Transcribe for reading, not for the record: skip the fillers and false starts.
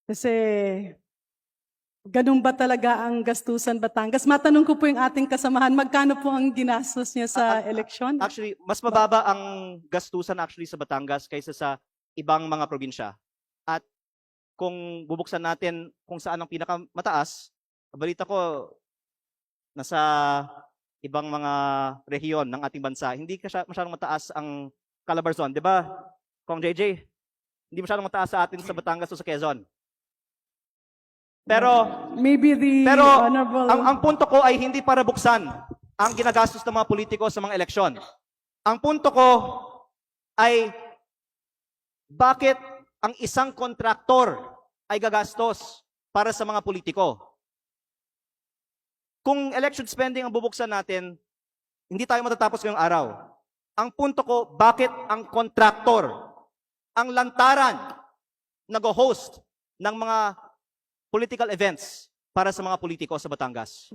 Kasi ganun ba talaga ang gastusan Batangas? Matanong ko po yung ating kasamahan, magkano po ang ginastos niya sa eleksyon? Actually, mas mababa ang gastusan actually sa Batangas kaysa sa ibang mga probinsya. At kung bubuksan natin kung saan ang pinakamataas, balita ko nasa ibang mga rehiyon ng ating bansa, hindi masyadong mataas ang Calabarzon, di ba? Kong JJ, hindi masyadong mataas sa atin sa Batangas o sa Quezon. Pero Maybe the honorable... ang punto ko ay hindi para buksan ang ginagastos ng mga politiko sa mga eleksyon. Ang punto ko ay bakit ang isang kontraktor ay gagastos para sa mga politiko? Kung election spending ang bubuksan natin, hindi tayo matatapos ngayong araw. Ang punto ko, bakit ang kontraktor, ang lantaran, nag-host ng mga political events para sa mga politiko sa Batangas?